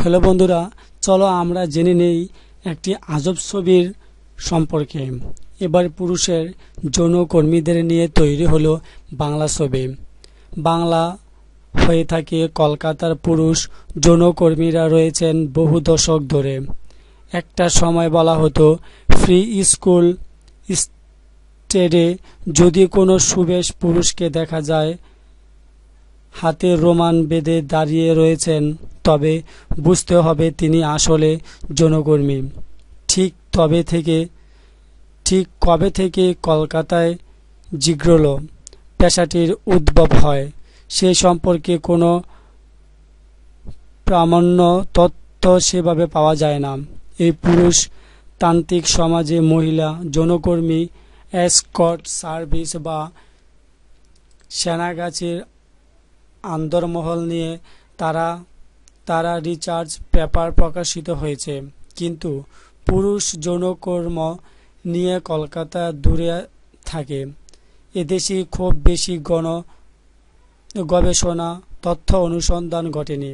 Hello বন্ধুরা, চলো আমরা জেনে নেই একটি আজব ছবির সম্পর্কে। এবার পুরুষের যৌনকর্মীদের নিয়ে তৈরি হলো বাংলা ছবি। বাংলা হয়ে থাকে কলকাতার পুরুষ যৌনকর্মীরা রয়েছেন বহু দশক ধরে। একটা সময় বলা হতো ফ্রি স্কুল স্টেডে যদি কোনো সুবেশ পুরুষকে দেখা যায় হাতে রোমান বেঁধে দাঁড়িয়ে রয়েছেন, তবে বুঝতে হবে তিনি আসলে যৌনকর্মী। ঠিক কবে থেকে কলকাতায় জিগ্রল পেশাটির উদ্ভব হয় সে সম্পর্কে কোনো প্রামাণ্য তথ্য সেভাবে পাওয়া যায় না। এই পুরুষ তান্ত্রিক সমাজে মহিলা যৌনকর্মী, এসকর্ট সার্ভিস বা সেনাগাছির আন্দরমহল নিয়ে তারা রিসার্চ পেপার প্রকাশিত হয়েছে, কিন্তু পুরুষ যৌনকর্ম নিয়ে কলকাতা দূরে থাকে। এদেশে খুব বেশি গবেষণা তথ্য অনুসন্ধান ঘটেনি।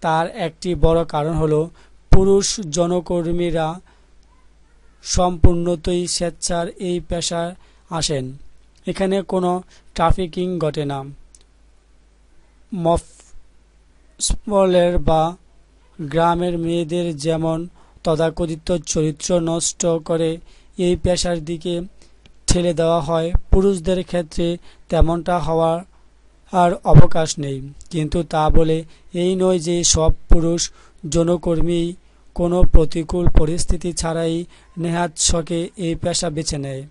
তার একটি বড় কারণ হলো পুরুষ যৌনকর্মীরা সম্পূর্ণতই স্বেচ্ছার এই পেশায় আসেন। এখানে কোনো ট্রাফিকিং ঘটে না। মফস্বলের বা গ্রামের মেয়েদের যেমন তথাকথিত চরিত্র নষ্ট করে এই পেশার দিকে ঠেলে দেওয়া হয়, পুরুষদের ক্ষেত্রে তেমনটা হওয়ার আর অবকাশ নেই। কিন্তু তা বলে এই নয় যে সব পুরুষ যৌনকর্মী কোনো প্রতিকূল পরিস্থিতি ছাড়াই নেহাত শখে এই পেশা বেছে নেয়।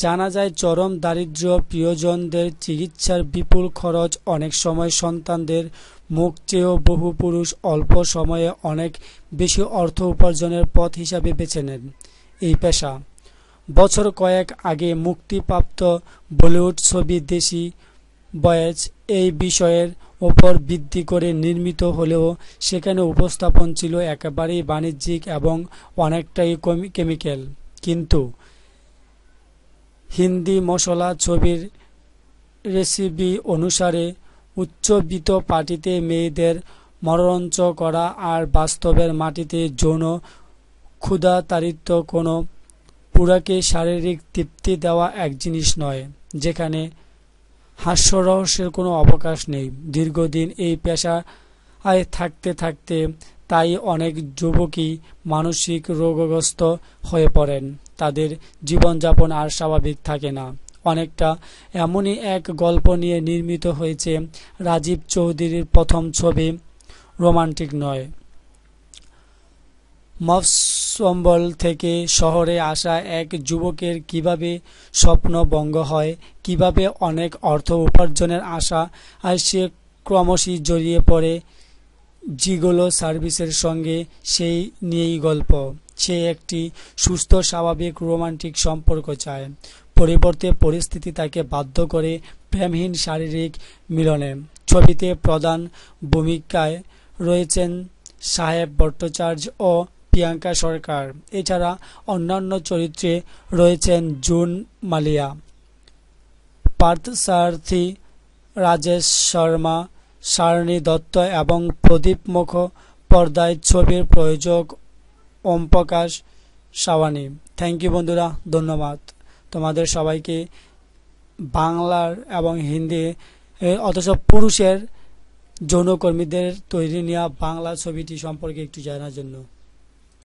জানা যায় চরম দারিদ্র্য, প্রিয়জনদের চিকিৎসার বিপুল খরচ, অনেক সময় সন্তানদের মুখ চেয়েও বহু পুরুষ অল্প সময়ে অনেক বেশি অর্থ উপার্জনের পথ হিসাবে বেছে নেন এই পেশা। বছর কয়েক আগে মুক্তিপ্রাপ্ত বলিউড ছবি দেশি বয়েজ এই বিষয়ের ওপর ভিত্তি করে নির্মিত হলেও সেখানে উপস্থাপন ছিল একেবারেই বাণিজ্যিক এবং অনেকটাই কেমিক্যাল। কিন্তু হিন্দি মশলা ছবির রেসিপি অনুসারে উচ্চবিত্ত পার্টিতে মেয়েদের মনোরঞ্চ করা আর বাস্তবের মাটিতে যৌন ক্ষুধাতাড়িত কোনো পুরাকে শারীরিক তৃপ্তি দেওয়া এক জিনিস নয়, যেখানে হাস্যরহস্যের কোনো অবকাশ নেই। দীর্ঘদিন এই পেশায় থাকতে থাকতে তাই অনেক যুবকই মানসিক রোগগ্রস্ত হয়ে পড়েন। তাদের জীবনযাপন আর স্বাভাবিক থাকে না। অনেকটা এমনই এক গল্প নিয়ে নির্মিত হয়েছে রাজীব চৌধুরীর প্রথম ছবি রোমান্টিক নয়। মফস্বল থেকে শহরে আসা এক যুবকের কিভাবে স্বপ্নভঙ্গ হয়, কিভাবে অনেক অর্থ উপার্জনের আশা আর সে ক্রমশই জড়িয়ে পড়ে জিগোলো সার্ভিসের সঙ্গে, সেই নিয়েই গল্প। সে একটি সুস্থ স্বাভাবিক রোমান্টিক সম্পর্ক চায়, পরিবর্তে পরিস্থিতি তাকে বাধ্য করে প্রেমহীন শারীরিক মিলনে। ছবিতে প্রধান ভূমিকায় রয়েছেন সাহেব ভট্টাচার্য ও প্রিয়াঙ্কা সরকার। এছাড়া অন্যান্য চরিত্রে রয়েছেন জুন মালিয়া, পার্থসারথী, রাজেশ শর্মা, সারণী দত্ত এবং প্রদীপ মুখোপাধ্যায়। ছবির প্রযোজক ওমপ্রকাশ সাওয়ানি। থ্যাংক ইউ বন্ধুরা, ধন্যবাদ তোমাদের সবাইকে। বাংলার এবং হিন্দি অথচ পুরুষের যৌনকর্মীদের তৈরি নেওয়া বাংলা ছবিটি সম্পর্কে একটু জানার জন্য।